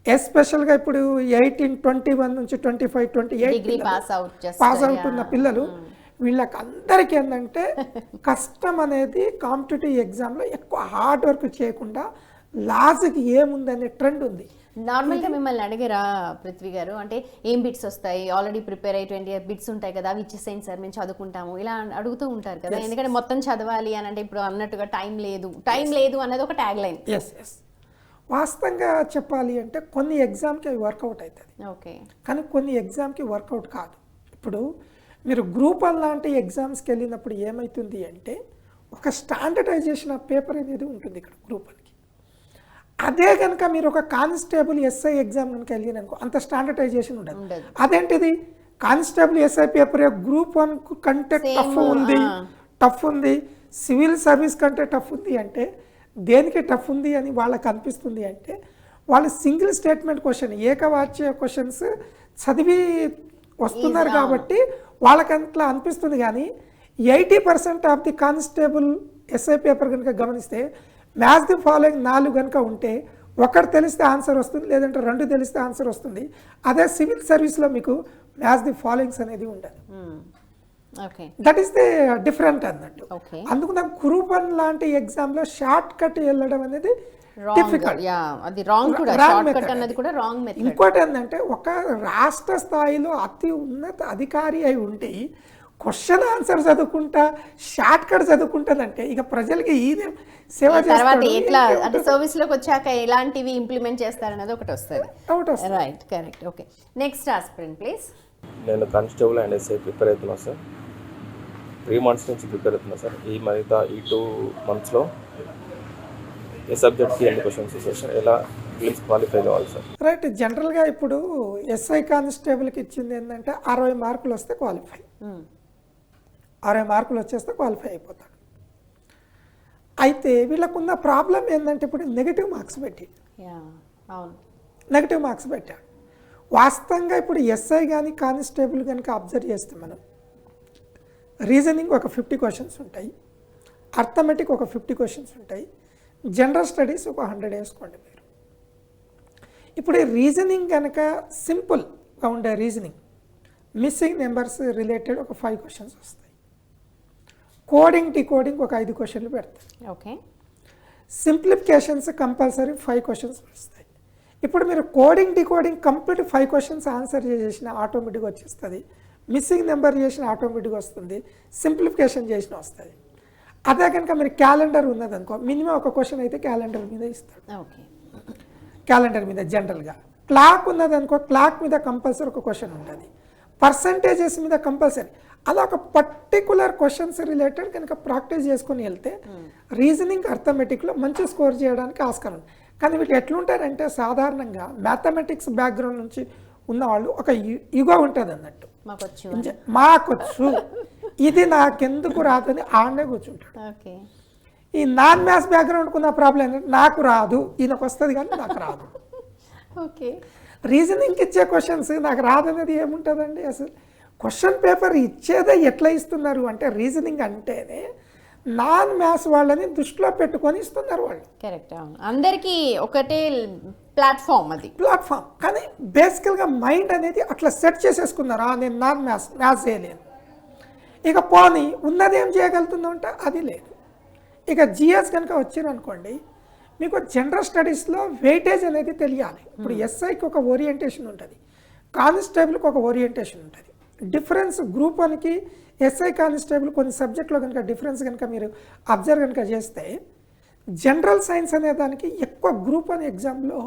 ఎస్పెషల్గా ఇప్పుడు 18, 21 నుంచి 25, 28 పాస్ అవుట్ ఉన్న పిల్లలు, వీళ్ళకి అందరికీ ఏంటంటే కష్టం అనేది కాంపిటేటివ్ ఎగ్జామ్లో ఎక్కువ హార్డ్ వర్క్ చేయకుండా లాజిక్ ఏముందనే ట్రెండ్ ఉంది. నార్మల్గా మిమ్మల్ని అడిగారా పృథ్వీ గారు, అంటే ఏం బిట్స్ వస్తాయి, ఆల్రెడీ ప్రిపేర్ అయ్యి 20 బిట్స్ ఉంటాయి కదా, అవి ఇచ్చేసేయండి సార్ మేము చదువుకుంటాము, ఇలా అడుగుతూ ఉంటారు కదా. ఎందుకంటే మొత్తం చదవాలి అని అంటే ఇప్పుడు అన్నట్టుగా టైం లేదు అన్నది ఒక ట్యాగ్ లైన్. ఎస్ వాస్తవంగా చెప్పాలి అంటే కొన్ని ఎగ్జామ్కి అవి వర్కౌట్ అవుతుంది, కానీ కొన్ని ఎగ్జామ్కి వర్కౌట్ కాదు. ఇప్పుడు మీరు గ్రూప్ 1 లాంటి ఎగ్జామ్స్కి వెళ్ళినప్పుడు ఏమవుతుంది అంటే ఒక స్టాండర్డైజేషన్ ఆఫ్ పేపర్ అనేది ఉంటుంది ఇక్కడ గ్రూప్ 1కి. అదే కనుక మీరు ఒక కానిస్టేబుల్ ఎస్ఐ ఎగ్జామ్ కనుక వెళ్ళిననుకో అంత స్టాండర్డైజేషన్ ఉండదు. అదేంటిది, కానిస్టేబుల్ ఎస్ఐ పేపర్ గ్రూప్ 1 కంటే టఫ్ ఉంది, సివిల్ సర్వీస్ కంటే టఫ్ ఉంది అంటే దేనికి టఫ్ ఉంది అని వాళ్ళకి అనిపిస్తుంది అంటే వాళ్ళు సింగిల్ స్టేట్మెంట్ క్వశ్చన్, ఏకవాచ్య క్వశ్చన్స్ చదివి వస్తున్నారు కాబట్టి వాళ్ళకి అట్లా అనిపిస్తుంది. కానీ 80% of the constable SI paper కనుక గమనిస్తే మ్యాథ్స్ ది ఫాలోయింగ్ 4 కనుక ఉంటే ఒకటి తెలిస్తే ఆన్సర్ వస్తుంది, లేదంటే 2 తెలిస్తే ఆన్సర్ వస్తుంది. అదే సివిల్ సర్వీస్లో మీకు మ్యాథ్స్ ది ఫాలోయింగ్స్ అనేది ఉండదు. దట్ ఈస్ ది డిఫరెంట్ అన్నట్టు. అందుకు నాకు గ్రూప్ 1 లాంటి ఎగ్జామ్లో షార్ట్ కట్ వెళ్ళడం అనేది డిఫికల్ట్. ఇంకోటి ఏంటంటే ఒక రాష్ట్ర స్థాయిలో అతి ఉన్నత అధికారి అయి ఉండి క్వశ్చన్ ఆన్సర్ చదువుకుంటా షార్ట్ కట్ చదువుకుంటానంటే ఇక ప్రజలకి ఈదే సేవ చేస్తారు. ఎట్లా అంటే సర్వీస్ లోకి వచ్చాక ఎలాంటివి ఇంప్లిమెంట్ చేస్తారనేది ఒకటి వస్తుంది. Right, correct. Okay, next aspirant please. నేను కానిస్టేబుల్ అండ్ ఎస్ఐ ప్రిపేర్ అవుతున్నాను సార్. 3 months నుంచి ప్రిపేర్ అవుతున్నాను సార్. ఈ 2 monthsలో ఏ సబ్జెక్ట్కి ఎన్ని క్వశ్చన్స్ వస్తాయి సార్, ఎలా ఫిలిమ్స్ క్వాలిఫై కావాలి సార్? రైట్, జనరల్గా ఇప్పుడు ఎస్ఐ కానిస్టేబుల్కి ఇచ్చింది ఏంటంటే 60 మార్కులు వస్తే క్వాలిఫై, 60 మార్కులు వచ్చేస్తే క్వాలిఫై అయిపోతాడు. అయితే వీళ్ళకున్న ప్రాబ్లం ఏంటంటే ఇప్పుడు నెగిటివ్ మార్క్స్ పెట్టాడు. వాస్తవంగా ఇప్పుడు ఎస్ఐ కానీ కానిస్టేబుల్ కనుక అబ్జర్వ్ చేస్తే మనం రీజనింగ్ ఒక 50 క్వశ్చన్స్ ఉంటాయి, అర్థమెటిక్ ఒక 50 క్వశ్చన్స్ ఉంటాయి, జనరల్ స్టడీస్ ఒక 100 వేసుకోండి మీరు. ఇప్పుడు ఈ రీజనింగ్ కనుక సింపుల్గా ఉండే రీజనింగ్, మిస్సింగ్ నెంబర్స్ రిలేటెడ్ ఒక 5 క్వశ్చన్స్ వస్తాయి, కోడింగ్ డికోడింగ్ ఒక 5 క్వశ్చన్లు పెడతాయి, ఓకే, సింప్లిఫికేషన్స్ కంపల్సరీ 5 క్వశ్చన్స్ వస్తాయి. ఇప్పుడు మీరు coding decoding complete 5 questions answer చేసిన ఆటోమేటిక్గా వచ్చేస్తుంది, మిస్సింగ్ నెంబర్ చేసిన ఆటోమేటిక్గా వస్తుంది, సింప్లిఫికేషన్ చేసిన వస్తుంది. అదే కనుక మీరు క్యాలెండర్ ఉన్నదనుకో మినిమం ఒక క్వశ్చన్ అయితే క్యాలెండర్ మీద ఇస్తాడు, ఓకే, క్యాలెండర్ మీద జనరల్గా. క్లాక్ ఉన్నదనుకో క్లాక్ మీద కంపల్సరీ ఒక క్వశ్చన్ ఉంటుంది, పర్సంటేజెస్ మీద కంపల్సరీ. అలా ఒక పర్టికులర్ క్వశ్చన్స్ రిలేటెడ్ కనుక ప్రాక్టీస్ చేసుకొని వెళ్తే రీజనింగ్ అర్థమెటిక్లో మంచి స్కోర్ చేయడానికి ఆస్కారం ఉంది. కానీ వీళ్ళు ఎట్లుంటారంటే సాధారణంగా మ్యాథమెటిక్స్ బ్యాక్గ్రౌండ్ నుంచి ఉన్నవాళ్ళు ఒక ఈగో ఉంటుంది అన్నట్టు, మాకొచ్చు ఇది నాకెందుకు రాదని ఆడనే కూర్చుంటాడు. ఓకే, ఈ నాన్ మ్యాథ్స్ బ్యాక్గ్రౌండ్కి ఉన్న ప్రాబ్లం ఏంటంటే నాకు రాదు, ఈయనకు వస్తుంది కానీ నాకు రాదు. ఓకే, రీజనింగ్కి ఇచ్చే క్వశ్చన్స్ నాకు రాదనేది ఏముంటుందండి అసలు. క్వశ్చన్ పేపర్ ఇచ్చేదే ఎట్లా ఇస్తున్నారు అంటే రీజనింగ్ అంటేనే నాన్ మ్యాథ్స్ వాళ్ళని దృష్టిలో పెట్టుకొని ఇస్తున్నారు వాళ్ళు. కరెక్ట్, అవును, అందరికీ ఒకటే ప్లాట్ఫామ్ అది, ప్లాట్ఫామ్. కానీ బేసికల్గా మైండ్ అనేది అట్లా సెట్ చేసేసుకున్నారు, నేను నాన్ మ్యాథ్స్ చేయలేను. ఇక పోనీ ఉన్నది ఏం చేయగలుగుతుందో అంటే అది లేదు. ఇక జిఎస్ కనుక వచ్చిరనుకోండి మీకు జనరల్ స్టడీస్లో వెయిటేజ్ అనేది తెలియాలి. ఇప్పుడు ఎస్ఐకి ఒక ఓరియంటేషన్ ఉంటుంది, కానిస్టేబుల్కి ఒక ఓరియంటేషన్ ఉంటుంది. డిఫరెన్స్ గ్రూప్ 1కి ఎస్ఐ కానిస్టేబుల్ కొన్ని సబ్జెక్ట్లో కనుక డిఫరెన్స్ కనుక మీరు అబ్జర్వ్ కనుక చేస్తే జనరల్ సైన్స్ అనే దానికి ఎక్కువ గ్రూప్ 1 ఎగ్జామ్లో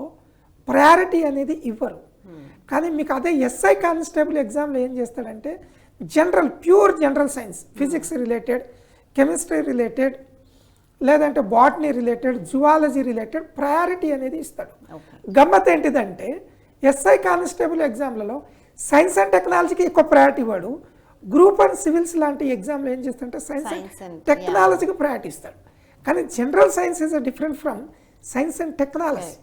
ప్రయారిటీ అనేది ఇవ్వరు. కానీ మీకు అదే ఎస్ఐ కానిస్టేబుల్ ఎగ్జామ్లో ఏం చేస్తాడంటే pure general science, physics related, chemistry related, లేదంటే botany related, zoology related priority అనేది ఇస్తాడు. గమ్మత్ ఏంటిదంటే ఎస్ఐ కానిస్టేబుల్ ఎగ్జామ్లలో సైన్స్ అండ్ టెక్నాలజీకి ఎక్కువ ప్రయారిటీ ఇవ్వడు, గ్రూప్ 1 సివిల్స్ లాంటి ఎగ్జామ్లో ఏం చేస్తాడంటే సైన్స్ అండ్ టెక్నాలజీకి ప్రయారిటీ ఇస్తాడు. కానీ general science is different from science and technology.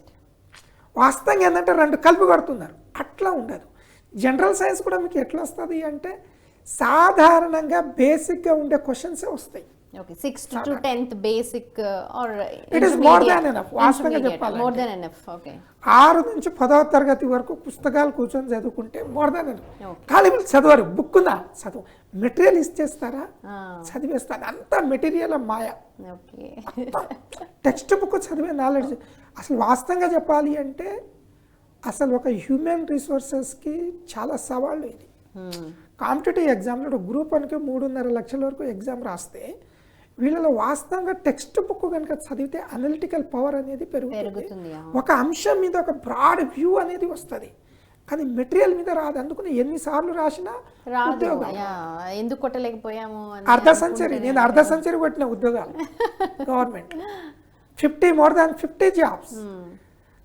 వాస్తవంగా ఏంటంటే 2 కలిపి కొడుతున్నారు, అట్లా ఉండదు. జనరల్ సైన్స్ కూడా మీకు ఎట్లా వస్తుంది అంటే సాధారణంగా బేసిక్గా ఉండే క్వశ్చన్సే వస్తాయి. Okay, 6th to 10th basic or it is more than enough. వాస్తవంగా చెప్పాలి, మోర్ దాన్ ఎనఫ్. ఓకే, 6 నుంచి 10వ తరగతి వరకు పుస్తకాలు కూర్చొని చదువుకుంటే మోర్ దాన్ ఎనఫ్. కానీ వీళ్ళు చదవరు, బుక్ ఉందా చదువు, మెటీరియల్ ఇచ్చేస్తారా చదివేస్తారు, అంతా మెటీరియల్ మాయ. ఓకే, టెక్స్ట్ బుక్ చదివే నాలెడ్జ్ అసలు వాస్తవంగా చెప్పాలి అంటే అసలు ఒక హ్యూమన్ రిసోర్సెస్కి చాలా సవాళ్ళు ఇది. కాంపిటేటివ్ ఎగ్జామ్లో గ్రూప్ 1కి 3.5 లక్షల వరకు ఎగ్జామ్ రాస్తే వీళ్ళలో వాస్తవంగా టెక్స్ట్ బుక్ కనుక చదివితే అనలిటికల్ పవర్ అనేది పెరుగుతుంది, ఒక అంశం మీద ఒక బ్రాడ్ వ్యూ అనేది వస్తుంది. కానీ మెటీరియల్ మీద రాదు. అందుకని ఎన్నిసార్లు రాసినా ఉద్యోగం ఎందుకు కొట్టలేకపోయాము. నేను అర్ధ సెంచరీ కొట్టిన ఉద్యోగాలు గవర్నమెంట్, మోర్ దాన్ 50 జాబ్స్.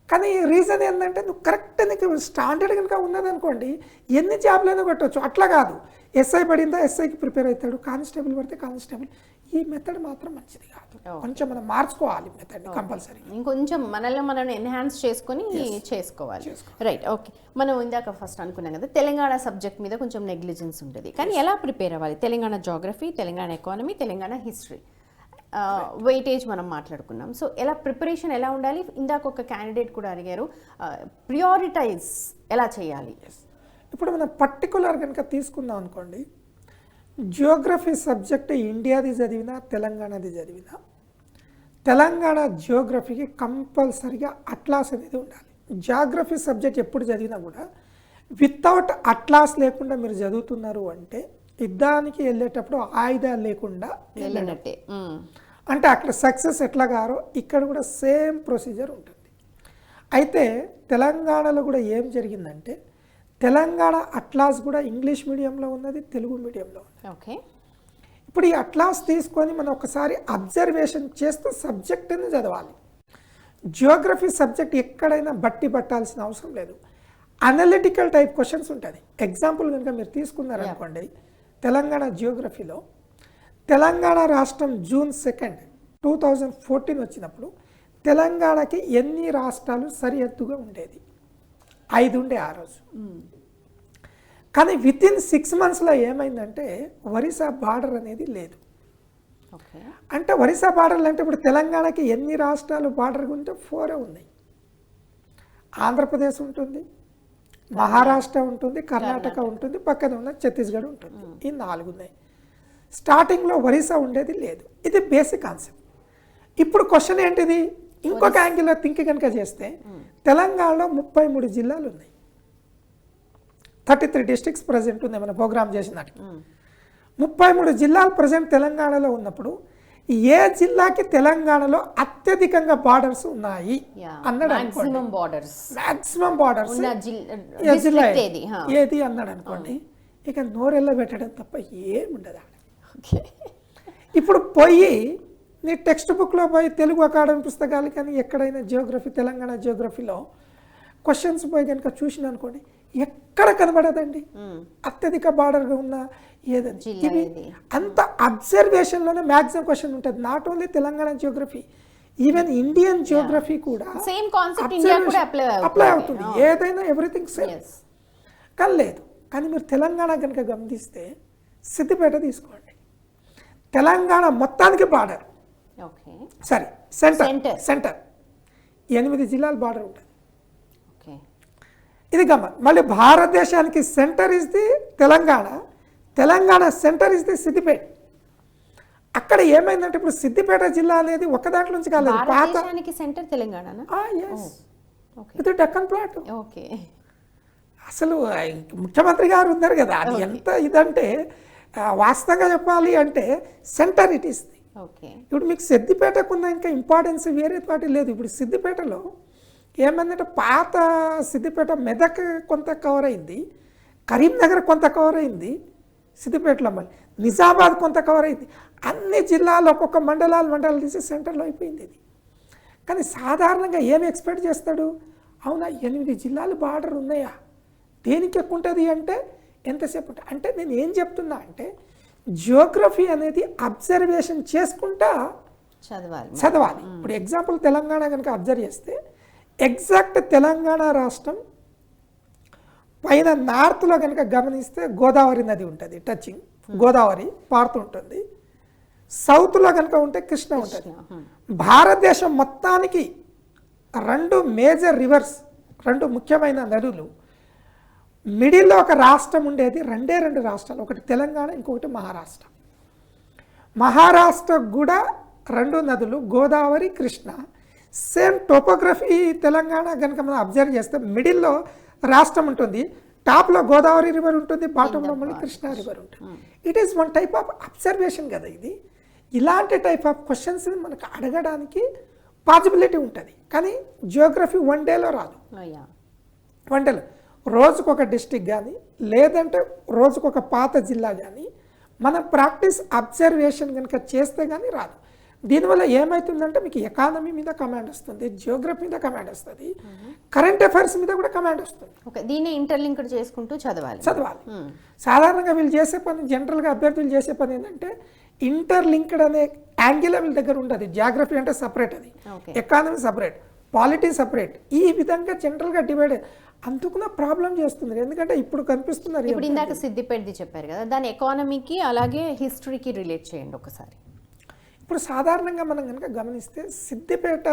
కానీ రీజన్ ఏంటంటే నువ్వు కరెక్ట్ నీకు స్టాండర్డ్ కనుక ఉన్నదనుకోండి ఎన్ని జాబ్లైనా కొట్టవచ్చు. అట్లా కాదు, ఎస్ఐ పడిందా ఎస్ఐకి ప్రిపేర్ అవుతాడు, కానిస్టేబుల్ పడితే కానిస్టేబుల్. ఈ మెథడ్ మాత్రం మంచిది కాదు, కొంచెం మనం మార్చుకోవాలి మెథడ్ కంపల్సరీ. ఇంకొంచెం మనల్ని మనం ఎన్హాన్స్ చేసుకొని చేసుకోవాలి. Right, okay. మనం ఇందాక ఫస్ట్ అనుకున్నాం కదా తెలంగాణ సబ్జెక్ట్ మీద కొంచెం నెగ్లిజెన్స్ ఉంటుంది. కానీ ఎలా ప్రిపేర్ అవ్వాలి? Telangana geography, Telangana economy, Telangana history, weightage మనం మాట్లాడుకున్నాం. సో ఎలా ప్రిపరేషన్ ఎలా ఉండాలి? ఇందాక ఒక క్యాండిడేట్ కూడా అడిగారు, ప్రియారిటైజ్ ఎలా చేయాలి? ఇప్పుడు మనం పర్టికులర్ కనుక తీసుకుందాం అనుకోండి, జియోగ్రఫీ సబ్జెక్ట్ ఇండియాది చదివినా తెలంగాణది చదివినా తెలంగాణ జియోగ్రఫీకి కంపల్సరీగా అట్లాస్ అనేది ఉండాలి. జియోగ్రఫీ సబ్జెక్ట్ ఎప్పుడు చదివినా కూడా వితౌట్ అట్లాస్ లేకుండా మీరు చదువుతున్నారు అంటే యుద్ధానికి వెళ్ళేటప్పుడు ఆయుధాలు లేకుండా వెళ్ళినట్టే. అంటే అక్కడ సక్సెస్ ఎట్లా గారో ఇక్కడ కూడా సేమ్ ప్రొసీజర్ ఉంటుంది. అయితే తెలంగాణలో కూడా ఏం జరిగిందంటే తెలంగాణ అట్లాస్ కూడా ఇంగ్లీష్ మీడియంలో ఉన్నది, తెలుగు మీడియంలో ఉన్నది. ఓకే, ఇప్పుడు ఈ అట్లాస్ తీసుకొని మనం ఒకసారి అబ్జర్వేషన్ చేస్తూ సబ్జెక్ట్ని చదవాలి. జియోగ్రఫీ సబ్జెక్ట్ ఎక్కడైనా బట్టి పట్టాల్సిన అవసరం లేదు. అనలిటికల్ టైప్ క్వశ్చన్స్ ఉంటుంది. ఎగ్జాంపుల్ కనుక మీరు తీసుకున్నారనుకోండి, తెలంగాణ జియోగ్రఫీలో తెలంగాణ రాష్ట్రం June 2, 2014 వచ్చినప్పుడు తెలంగాణకి ఎన్ని రాష్ట్రాలు సరిహద్దుగా ఉండేది? 5 ఉండే ఆ రోజు. కానీ వితిన్ 6 monthsలో ఏమైందంటే ఒరిస్సా బార్డర్ అనేది లేదు. ఓకే. అంటే ఒరిస్సా బార్డర్లు అంటే ఇప్పుడు తెలంగాణకి ఎన్ని రాష్ట్రాలు బార్డర్ ఉంటే 4 ఉన్నాయి. ఆంధ్రప్రదేశ్ ఉంటుంది, మహారాష్ట్ర ఉంటుంది, కర్ణాటక ఉంటుంది, పక్కన ఉన్న ఛత్తీస్గఢ్ ఉంటుంది. ఈ 4 ఉన్నాయి. స్టార్టింగ్లో ఒరిస్సా ఉండేది లేదు. ఇది బేసిక్ కాన్సెప్ట్. ఇప్పుడు క్వశ్చన్ ఏంటిది, ఇంకొక యాంగిల్లో థింక్ కనుక చేస్తే తెలంగాణలో 33 జిల్లాలు ఉన్నాయి, 33 districts ప్రజెంట్ ఉంది మన ప్రోగ్రామ్ చేసినట్టు. 33 జిల్లాలు ప్రజెంట్ తెలంగాణలో ఉన్నప్పుడు ఏ జిల్లాకి తెలంగాణలో అత్యధికంగా బార్డర్స్ ఉన్నాయి అన్నాడు అనుకోండి, మాక్సిమం బార్డర్స్ జిల్లా ఏది అన్నాడు అనుకోండి, ఇక నోరెల్ల పెట్టడం తప్ప ఏముండదు. ఇప్పుడు పోయి నీ టెక్స్ట్ బుక్లో పోయి తెలుగు అకాడమీ పుస్తకాలు కానీ ఎక్కడైనా జియోగ్రఫీ, తెలంగాణ జియోగ్రఫీలో క్వశ్చన్స్ పోయి కనుక చూసిన అనుకోండి, ఎక్కడ కనబడదండి అత్యధిక బార్డర్గా ఉన్న ఏదని. ఇది అంత అబ్జర్వేషన్లోనే మ్యాక్సిమం క్వశ్చన్ ఉంటుంది. Not only Telangana Geography, even Indian Geography కూడా అప్లై అవుతుంది. ఏదైనా ఎవ్రీథింగ్ సేమ్. కానీ లేదు. కానీ మీరు తెలంగాణ కనుక గమనిస్తే సిద్దిపేట తీసుకోండి, తెలంగాణ మొత్తానికి బార్డర్, సరే సెంటర్ 8 జిల్లాల బార్డర్ ఉంటుంది. ఇది గమన్. మళ్ళీ భారతదేశానికి centre is the Telangana, Telangana centre is the Siddipet. అక్కడ ఏమైందంటే ఇప్పుడు సిద్దిపేట జిల్లా అనేది ఒక దాంట్లో నుంచి కాలేదు, పాత సెంటర్ తెలంగాణ, ఇది డక్కన్ ప్లాట్. అసలు ముఖ్యమంత్రి గారు ఉన్నారు కదా, అది ఎంత ఇదంటే వాస్తవంగా చెప్పాలి అంటే సెంటర్ ఇట్ ఈస్. ఇప్పుడు మీకు సిద్దిపేటకు ఉన్న ఇంకా ఇంపార్టెన్స్ వేరే వాటి లేదు. ఇప్పుడు సిద్దిపేటలో ఏమైందంటే పాత సిద్దిపేట, మెదక్ కొంత కవర్ అయింది, కరీంనగర్ కొంత కవర్ అయింది, సిద్దిపేటలో మళ్ళీ నిజామాబాద్ కొంత కవర్ అయింది. అన్ని జిల్లాలు ఒక్కొక్క మండలాలు తీసి సెంటర్లో అయిపోయింది ఇది. కానీ సాధారణంగా ఏమి ఎక్స్పెక్ట్ చేస్తాడు, అవునా 8 జిల్లాలు బార్డర్ ఉన్నాయా, దేనికి ఎక్కువ ఉంటుంది అంటే ఎంతసేపు ఉంటుంది. అంటే నేను ఏం చెప్తున్నా అంటే జియోగ్రఫీ అనేది అబ్జర్వేషన్ చేసుకుంటా చదవాలి. ఇప్పుడు ఎగ్జాంపుల్ తెలంగాణ కనుక అబ్జర్వ్ చేస్తే ఎగ్జాక్ట్ తెలంగాణ రాష్ట్రం పైన నార్త్లో కనుక గమనిస్తే గోదావరి నది ఉంటుంది, టచింగ్ గోదావరి పారుతుంటుంది. సౌత్లో కనుక ఉంటే కృష్ణ ఉంటుంది. భారతదేశం మొత్తానికి 2 మేజర్ రివర్స్, 2 ముఖ్యమైన నదులు, మిడిల్లో ఒక రాష్ట్రం ఉండేది, 2 రాష్ట్రాలు, ఒకటి తెలంగాణ, ఇంకొకటి మహారాష్ట్ర. మహారాష్ట్ర కూడా 2 నదులు, గోదావరి, కృష్ణ. సేమ్ టోపోగ్రఫీ తెలంగాణ కనుక మనం అబ్జర్వ్ చేస్తే మిడిల్లో రాష్ట్రం ఉంటుంది, టాప్లో గోదావరి రివర్ ఉంటుంది, బాటంలో మళ్ళీ కృష్ణా రివర్ ఉంటుంది. It is one type of observation కదా ఇది. ఇలాంటి టైప్ ఆఫ్ క్వశ్చన్స్ని మనకు అడగడానికి పాసిబిలిటీ ఉంటుంది. కానీ జియోగ్రఫీ 1 డేలో రాదు. 1 డేలో రోజుకొక డిస్ట్రిక్ట్ కానీ లేదంటే రోజుకొక పాత జిల్లా కానీ మనం ప్రాక్టీస్ అబ్జర్వేషన్ కనుక చేస్తే కానీ రాదు. దీనివల్ల ఏమవుతుందంటే మీకు ఎకానమీ మీద కమాండ్ వస్తుంది, జియోగ్రఫీ మీద కమాండ్ వస్తుంది, కరెంట్ అఫైర్స్ మీద కూడా కమాండ్ వస్తుంది. దీన్ని ఇంటర్లింక్డ్ చేసుకుంటూ చదవాలి. సాధారణంగా వీళ్ళు చేసే పని, జనరల్గా అభ్యర్థులు చేసే పని ఏంటంటే ఇంటర్లింక్డ్ అనే యాంగిల్ వీళ్ళ దగ్గర ఉంటుంది. జియోగ్రఫీ అంటే సపరేట్, అది ఎకానమీ సపరేట్, పాలిటీ సపరేట్, ఈ విధంగా జనరల్గా డివైడ్. అందుకున్న ప్రాబ్లం చేస్తుంది. ఎందుకంటే ఇప్పుడు కనిపిస్తున్నారు. ఇప్పుడు ఇందాక సిద్దిపేటది చెప్పారు కదా, దాని ఎకానమీకి అలాగే హిస్టరీకి రిలేట్ చేయండి ఒకసారి. ఇప్పుడు సాధారణంగా మనం కనుక గమనిస్తే సిద్దిపేట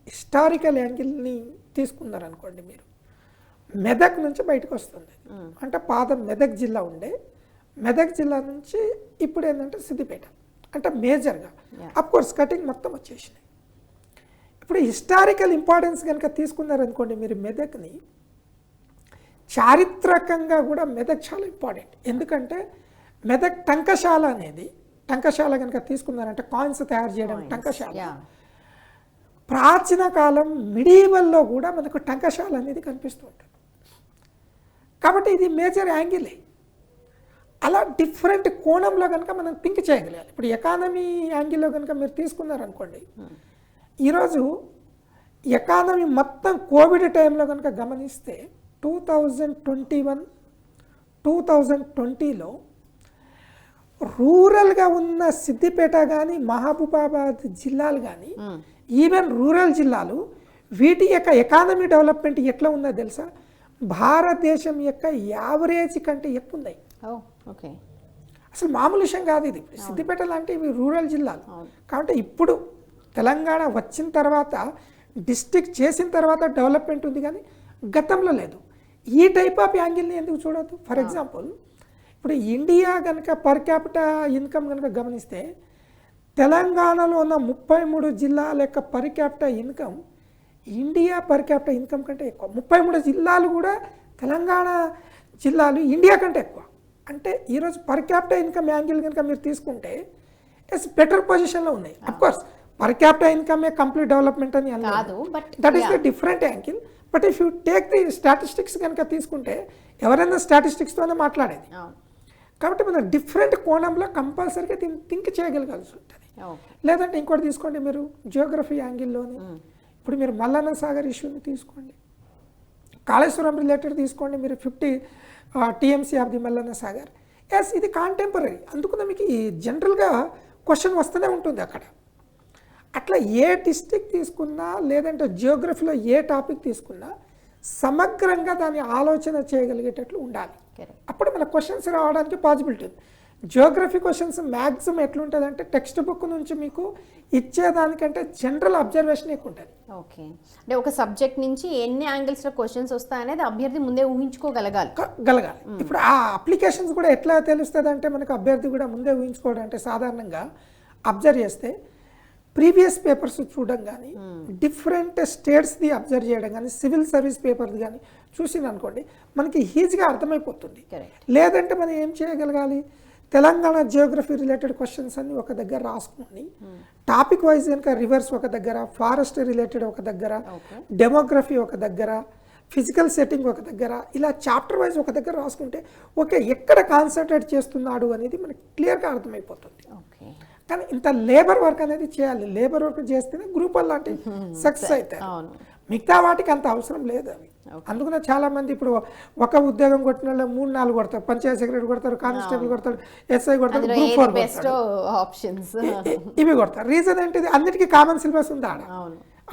హిస్టారికల్ యాంగిల్ని తీసుకున్నారనుకోండి, మీరు మెదక్ నుంచి బయటకు వస్తుంది. అంటే పాత మెదక్ జిల్లా ఉండే, మెదక్ జిల్లా నుంచి ఇప్పుడు ఏంటంటే సిద్దిపేట అంటే మేజర్గా. అఫ్కోర్స్ కటింగ్ మొత్తం వచ్చేసినాయి. ఇప్పుడు హిస్టారికల్ ఇంపార్టెన్స్ కనుక తీసుకున్నారనుకోండి మీరు మెదక్ని, చారిత్రకంగా కూడా మెదక్ చాలా ఇంపార్టెంట్. ఎందుకంటే మెదక్ టంకశాల అనేది, టంకశాల కనుక తీసుకున్నారంటే కాయిన్స్ తయారు చేయడం టంకశాల. ప్రాచీన కాలం మిడీవల్లో కూడా మనకు టంకశాల అనేది కనిపిస్తూ ఉంటుంది. కాబట్టి ఇది మేజర్ యాంగిలే. అలా డిఫరెంట్ కోణంలో కనుక మనం థింక్ చేయగలగాలి. ఇప్పుడు ఎకానమీ యాంగిల్లో కనుక మీరు తీసుకున్నారనుకోండి, ఈరోజు ఎకానమీ మొత్తం కోవిడ్ టైంలో కనుక గమనిస్తే 2020లో రూరల్గా ఉన్న సిద్దిపేట కానీ మహబూబాబాద్ జిల్లాలు కానీ ఈవెన్ రూరల్ జిల్లాలు వీటి యొక్క ఎకానమీ డెవలప్మెంట్ ఎట్లా ఉందో తెలుసా? భారతదేశం యొక్క యావరేజ్ కంటే ఎక్కువ ఉన్నాయి. ఓ ఓకే. అసలు మామూలు విషయం కాదు ఇది. సిద్దిపేట లాంటి ఇవి రూరల్ జిల్లాలు కాబట్టి ఇప్పుడు తెలంగాణ వచ్చిన తర్వాత డిస్ట్రిక్ట్ చేసిన తర్వాత డెవలప్మెంట్ ఉంది కానీ గతంలో లేదు. ఈ టైప్ ఆఫ్ యాంగిల్ని ఎందుకు చూడొద్దు? ఫర్ ఎగ్జాంపుల్ ఇప్పుడు ఇండియా కనుక పర్ క్యాపిటల్ ఇన్కమ్ కనుక గమనిస్తే తెలంగాణలో ఉన్న 33 జిల్లాల యొక్క per capital income India per capital income కంటే ఎక్కువ. 33 జిల్లాలు కూడా తెలంగాణ జిల్లాలు ఇండియా కంటే ఎక్కువ. అంటే ఈరోజు పర్ క్యాపిటల్ ఇన్కమ్ యాంగిల్ కనుక మీరు తీసుకుంటే ఎస్ బెటర్ పొజిషన్లో ఉన్నాయి. Of course per capital income complete development అని అన్నారు, that is the different angle. But if you take the statistics కనుక తీసుకుంటే ఎవరైనా స్టాటిస్టిక్స్తోనే మాట్లాడేది. కాబట్టి మనం డిఫరెంట్ కోణంలో కంపల్సరీగా దీన్ని థింక్ చేయగలగాల్సి ఉంటుంది. లేదంటే ఇంకోటి తీసుకోండి మీరు జియోగ్రఫీ యాంగిల్లోని. ఇప్పుడు మీరు మల్లన్న సాగర్ ఇష్యూని తీసుకోండి, కాళేశ్వరం రిలేటెడ్ తీసుకోండి, మీరు 50 TMC of the Mallanna Sagar. Yes ఇది కాంటెంపరీ, అందుకనే మీకు ఈ జనరల్గా క్వశ్చన్ వస్తూనే ఉంటుంది అక్కడ. అట్లా ఏ డిస్ట్రిక్ట్ తీసుకున్నా లేదంటే జియోగ్రఫీలో ఏ టాపిక్ తీసుకున్నా సమగ్రంగా దాన్ని ఆలోచన చేయగలిగేటట్లు ఉండాలి. అప్పుడు మన క్వశ్చన్స్ రావడానికి పాసిబిలిటీ ఉంది. జియోగ్రఫీ క్వశ్చన్స్ మ్యాక్సిమం ఎట్లుంటుంది అంటే టెక్స్ట్ బుక్ నుంచి మీకు ఇచ్చేదానికంటే జనరల్ అబ్జర్వేషన్ ఎక్కువ ఉంటుంది. ఓకే, అంటే ఒక సబ్జెక్ట్ నుంచి ఎన్ని యాంగిల్స్లో క్వశ్చన్స్ వస్తాయనేది అభ్యర్థి ముందే ఊహించుకోగలగాలి. ఇప్పుడు ఆ అప్లికేషన్స్ కూడా ఎట్లా తెలుస్తుంది అంటే మనకు అభ్యర్థి కూడా ముందే ఊహించుకోవడం అంటే సాధారణంగా అబ్జర్వ్ చేస్తే ప్రీవియస్ పేపర్స్ చూడడం కానీ డిఫరెంట్ స్టేట్స్ది అబ్జర్వ్ చేయడం కానీ సివిల్ సర్వీస్ పేపర్ది కానీ చూసింది అనుకోండి మనకి ఈజీగా అర్థమైపోతుంది. లేదంటే మనం ఏం చేయగలగాలి, తెలంగాణ జియోగ్రఫీ రిలేటెడ్ క్వశ్చన్స్ అన్ని ఒక దగ్గర రాసుకుని టాపిక్ వైజ్ కనుక రివర్స్ ఒక దగ్గర, ఫారెస్ట్ రిలేటెడ్ ఒక దగ్గర, డెమోగ్రఫీ ఒక దగ్గర, ఫిజికల్ సెట్టింగ్ ఒక దగ్గర, ఇలా చాప్టర్ వైజ్ ఒక దగ్గర రాసుకుంటే ఓకే ఎక్కడ కాన్సన్ట్రేట్ చేస్తున్నాడు అనేది మనకి క్లియర్గా అర్థమైపోతుంది. కానీ ఇంత లేబర్ వర్క్ అనేది చేయాలి. లేబర్ వర్క్ చేస్తేనే గ్రూప్ వన్ లాంటి సక్సెస్ అవుతాయి. మిగతా వాటికి అంత అవసరం లేదు అవి. అందుకనే చాలా మంది ఇప్పుడు ఒక ఉద్యోగం కొట్టిన వాళ్ళు 3-4 కొడతారు, పంచాయత్ సెక్రటరీ కొడతారు, కానిస్టేబుల్ కొడతారు, ఎస్ఐ కొడతారు, గ్రూప్ 4 ఇవి కొడతారు. రీజన్ ఏంటిది, అన్నిటికీ కామన్ సిలబస్ ఉంది ఆడ.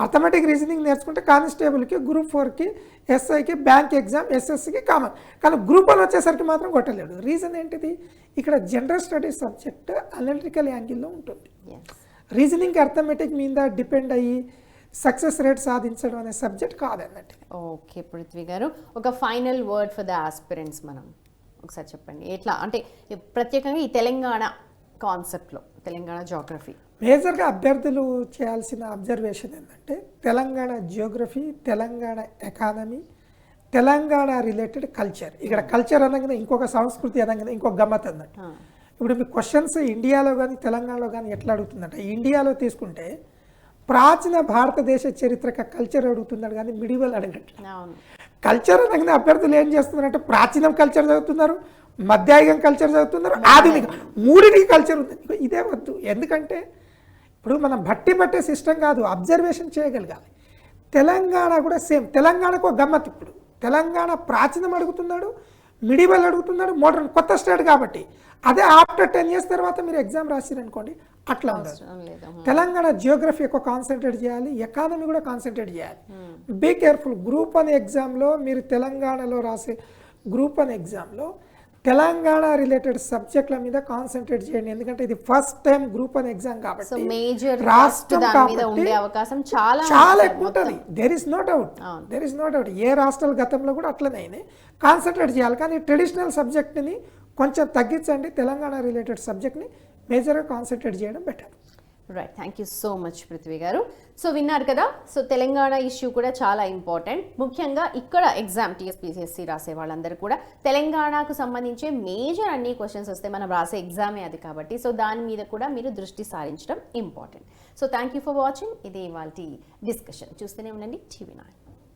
అథమెటిక్ రీజనింగ్ నేర్చుకుంటే కానిస్టేబుల్కి, గ్రూప్ 4కి, ఎస్ఐకి, బ్యాంక్ ఎగ్జామ్, ఎస్ఎస్సికి కామన్. కానీ గ్రూప్ 1 వచ్చేసరికి మాత్రం కొట్టలేడు. రీజన్ ఏంటిది, ఇక్కడ జనరల్ స్టడీస్ సబ్జెక్ట్ అనలిటికల్ యాంగిల్లో ఉంటుంది. రీజనింగ్ అర్థమెటిక్ మీద డిపెండ్ అయ్యి సక్సెస్ రేట్ సాధించడం అనే సబ్జెక్ట్ కాదన్నట్టు. ఓకే పృథ్వీ గారు, ఒక final word for the aspirants మనం ఒకసారి చెప్పండి. ఎట్లా అంటే ప్రత్యేకంగా ఈ తెలంగాణ కాన్సెప్ట్లో తెలంగాణ జియోగ్రఫీ మేజర్గా అభ్యర్థులు చేయాల్సిన అబ్జర్వేషన్ ఏంటంటే Telangana Geography, Telangana economy, Telangana related culture. ఇక్కడ కల్చర్ అనగానే ఇంకొక సంస్కృతి అనగానే ఇంకొక గమ్మత్ అన్నట్టు. ఇప్పుడు మీ క్వశ్చన్స్ ఇండియాలో కానీ తెలంగాణలో కానీ ఎట్లా అడుగుతుందంటే, ఇండియాలో తీసుకుంటే ప్రాచీన భారతదేశ చరిత్రక కల్చర్ అడుగుతున్నాడు కానీ మిడివల్ అడగట్లేదు. కల్చర్ అనగానే అభ్యర్థులు ఏం చేస్తున్నారంటే ప్రాచీనం కల్చర్ చదువుతున్నారు, మధ్యాయుగం కల్చర్ చదువుతున్నారు, ఆధునిక మూడింటికి కల్చర్ ఉంది. ఇదే వద్దు. ఎందుకంటే ఇప్పుడు మనం బట్టే సిస్టమ్ కాదు, అబ్జర్వేషన్ చేయగలగాలి. తెలంగాణ కూడా సేమ్. తెలంగాణకు ఒక గమ్మత్. ఇప్పుడు తెలంగాణ ప్రాచీనం అడుగుతున్నాడు, మిడివల్ అడుగుతున్నాడు, మోడర్న్ కొత్త స్టేట్ కాబట్టి అదే ఆఫ్టర్ 10 years తర్వాత మీరు ఎగ్జామ్ రాసిరనుకోండి అట్లా ఉండదు. తెలంగాణ జియోగ్రఫీ ఎక్కువ కాన్సన్ట్రేట్ చేయాలి, ఎకానమీ కూడా కాన్సన్ట్రేట్ చేయాలి. Be careful. గ్రూప్ 1 ఎగ్జామ్లో మీరు తెలంగాణలో రాసే గ్రూప్ 1 ఎగ్జామ్లో తెలంగాణ రిలేటెడ్ సబ్జెక్టుల మీద కాన్సన్ట్రేట్ చేయండి. ఎందుకంటే ఇది ఫస్ట్ టైం గ్రూప్ 1 ఎగ్జామ్ కాబట్టి రాష్ట్రం కాబట్టి చాలా ఎక్కువ ఉంటుంది. There is no doubt. ఏ రాష్ట్రాల గతంలో కూడా అట్లనే కాన్సన్ట్రేట్ చేయాలి. కానీ ట్రెడిషనల్ సబ్జెక్ట్ని కొంచెం తగ్గించండి, తెలంగాణ రిలేటెడ్ సబ్జెక్ట్ని మేజర్గా కాన్సన్ట్రేట్ చేయడం better. Right, thank you so much Prithvi గారు. సో విన్నారు కదా, సో తెలంగాణ ఇష్యూ కూడా చాలా ఇంపార్టెంట్. ముఖ్యంగా ఇక్కడ ఎగ్జామ్ టీఎస్పీఎస్సీ రాసే వాళ్ళందరూ కూడా తెలంగాణకు సంబంధించే మేజర్ అన్ని క్వశ్చన్స్ వస్తే మనం రాసే ఎగ్జామే అది కాబట్టి సో దాని మీద కూడా మీరు దృష్టి సారించడం important. So thank you for watching. ఇది ఇవాల్టి డిస్కషన్. చూస్తూనే ఉండండి TV9.